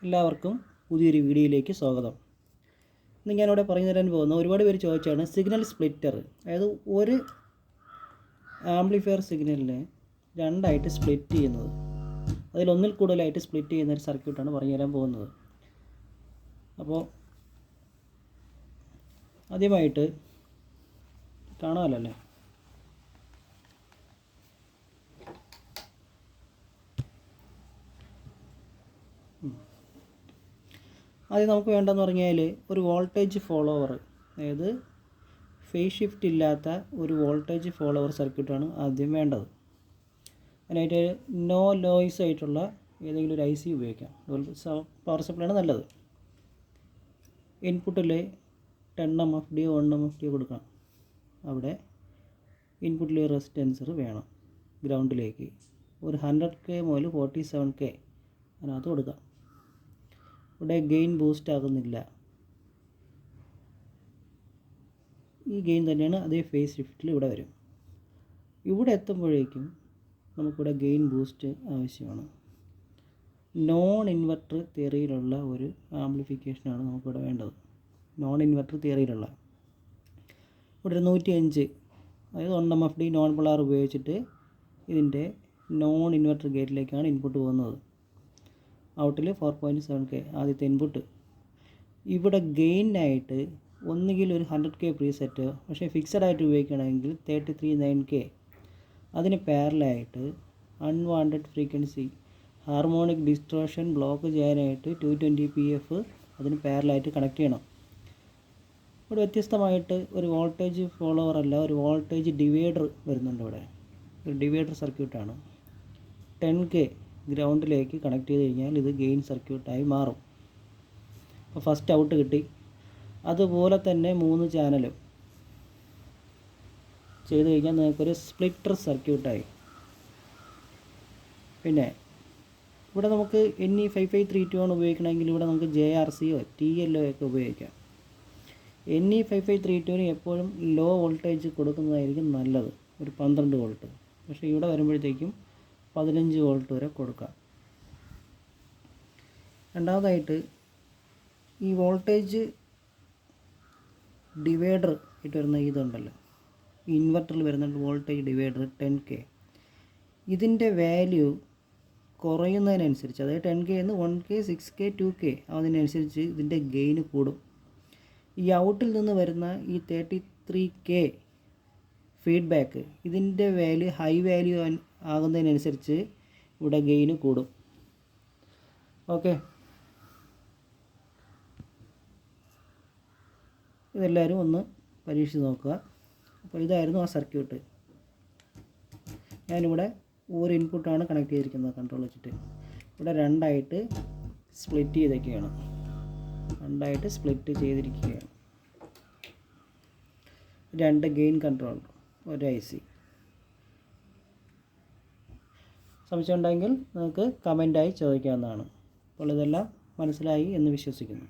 എല്ലാവർക്കും പുതിയൊരു വീഡിയോയിലേക്ക് സ്വാഗതം. ഇന്ന് ഞാനിവിടെ പറഞ്ഞു തരാൻ പോകുന്ന ഒരുപാട് പേര് ചോദിച്ചാണ് സിഗ്നൽ സ്പ്ലിറ്റർ. അതായത് ഒരു ആംപ്ലിഫയർ സിഗ്നലിനെ രണ്ടായിട്ട് സ്പ്ലിറ്റ് ചെയ്യുന്നത്, അതിലൊന്നിൽ കൂടുതലായിട്ട് സ്പ്ലിറ്റ് ചെയ്യുന്ന ഒരു സർക്യൂട്ടാണ് പറഞ്ഞു തരാൻ പോകുന്നത്. അപ്പോൾ ആദ്യമായിട്ട് കാണാമല്ലോ അല്ലേ, ആദ്യം നമുക്ക് വേണ്ടതെന്ന് പറഞ്ഞാൽ ഒരു വോൾട്ടേജ് ഫോളോവർ, അതായത് ഫേസ് ഷിഫ്റ്റ് ഇല്ലാത്ത ഒരു വോൾട്ടേജ് ഫോളോവർ സർക്യൂട്ടാണ് ആദ്യം വേണ്ടത്. അതിനായിട്ട് നോ നോയ്സ് ആയിട്ടുള്ള ഏതെങ്കിലും ഒരു IC ഉപയോഗിക്കാം. പവർ സപ്ലൈയാണ് നല്ലത്. ഇൻപുട്ടിൽ 10 MFD 1 MFD കൊടുക്കണം. അവിടെ ഇൻപുട്ടിൽ റെസിസ്റ്റൻസർ വേണം. ഗ്രൗണ്ടിലേക്ക് ഒരു 100K മുതൽ 47K അതിനകത്ത് കൊടുക്കാം. ഇവിടെ ഗെയിൻ ബൂസ്റ്റ് ആകുന്നില്ല. ഈ ഗെയിൻ തന്നെയാണ് അതേ ഫേസ് ഷിഫ്റ്റിൽ ഇവിടെ വരും. ഇവിടെ എത്തുമ്പോഴേക്കും നമുക്കിവിടെ ഗെയിൻ ബൂസ്റ്റ് ആവശ്യമാണ്. നോൺ ഇൻവെർട്ടർ തിയറിയിലുള്ള ഒരു ആംപ്ലിഫിക്കേഷനാണ് നമുക്കിവിടെ വേണ്ടത്. നോൺ ഇൻവെർട്ടർ തിയറിയിലുള്ള ഇവിടെ 105, അതായത് 1 MFD നോൺ പോളാർ ഉപയോഗിച്ചിട്ട് ഇതിൻ്റെ നോൺ ഇൻവെർട്ടർ ഗേറ്റിലേക്കാണ് ഇൻപുട്ട് പോകുന്നത്. ഔട്ടിൽ 4.7K ആദ്യത്തെ ഇൻപുട്ട്. ഇവിടെ ഗെയിനായിട്ട് ഒന്നുകിൽ ഒരു 100K പ്രീസെറ്റ്, പക്ഷേ ഫിക്സഡ് ആയിട്ട് ഉപയോഗിക്കുകയാണെങ്കിൽ 33.9K. അതിന് പാരലായിട്ട് unwanted frequency harmonic distortion block ചെയ്യാനായിട്ട് 220 PF അതിന് പാരലായിട്ട് കണക്ട് ചെയ്യണം. ഇവിടെ വ്യത്യസ്തമായിട്ട് ഒരു വോൾട്ടേജ് ഫോളോവർ അല്ല, ഒരു വോൾട്ടേജ് ഡിവൈഡർ വരുന്നുണ്ട്. ഇവിടെ ഒരു ഡിവൈഡർ സർക്യൂട്ടാണ്. 10K ഗ്രൗണ്ടിലേക്ക് കണക്ട് ചെയ്ത് കഴിഞ്ഞാൽ ഇത് ഗെയിൻ സർക്യൂട്ടായി മാറും. അപ്പോൾ ഫസ്റ്റ് ഔട്ട് കിട്ടി. അതുപോലെ തന്നെ 3 ചാനലും ചെയ്ത് കഴിഞ്ഞാൽ നിങ്ങൾക്കൊരു സ്പ്ലിറ്റർ സർക്യൂട്ടായി. പിന്നെ ഇവിടെ നമുക്ക് NE 5532 ഉപയോഗിക്കണമെങ്കിൽ ഇവിടെ നമുക്ക് JRCയോ TLO ഒക്കെ ഉപയോഗിക്കാം. NE 5532 എപ്പോഴും ലോ വോൾട്ടേജ് കൊടുക്കുന്നതായിരിക്കും നല്ലത്, ഒരു 12 വോൾട്ട്. പക്ഷേ ഇവിടെ വരുമ്പോഴത്തേക്കും 15 വോൾട്ട് വരെ കൊടുക്കാം. രണ്ടാമതായിട്ട് ഈ വോൾട്ടേജ് ഡിവൈഡർ ആയിട്ട് വരുന്ന ഇതുണ്ടല്ലോ, ഇൻവെർട്ടറിൽ വരുന്ന വോൾട്ടേജ് ഡിവൈഡർ 10K, ഇതിൻ്റെ വാല്യൂ കുറയുന്നതിനനുസരിച്ച്, അതായത് 10K എന്ന് 1K 6K 2K ആവുന്നതിനനുസരിച്ച് ഇതിൻ്റെ ഗെയിന് കൂടും. ഈ ഔട്ടിൽ നിന്ന് വരുന്ന ഈ 33K ഫീഡ്ബാക്ക്, ഇതിൻ്റെ വാല്യൂ ഹൈ വാല്യൂ ആകുന്നതിനനുസരിച്ച് ഇവിടെ ഗെയിന് കൂടും. ഓക്കെ, ഇതെല്ലാവരും ഒന്ന് പരീക്ഷിച്ച് നോക്കുക. അപ്പോൾ ഇതായിരുന്നു ആ സർക്യൂട്ട്. ഞാനിവിടെ ഒരു ഇൻപുട്ടാണ് കണക്ട് ചെയ്തിരിക്കുന്നത് കൺട്രോൾ വെച്ചിട്ട്. ഇവിടെ രണ്ടായിട്ട് സ്പ്ലിറ്റ് ചെയ്തൊക്കെയാണ്, രണ്ടായിട്ട് സ്പ്ലിറ്റ് ചെയ്തിരിക്കുകയാണ്. 2 ഗെയിൻ കൺട്രോൾ, ഒരു IC. സംശയമുണ്ടെങ്കിൽ നിങ്ങൾക്ക് കമൻറ്റായി ചോദിക്കാവുന്നതാണ്. അപ്പോൾ ഇതെല്ലാം മനസ്സിലായി എന്ന് വിശ്വസിക്കുന്നു.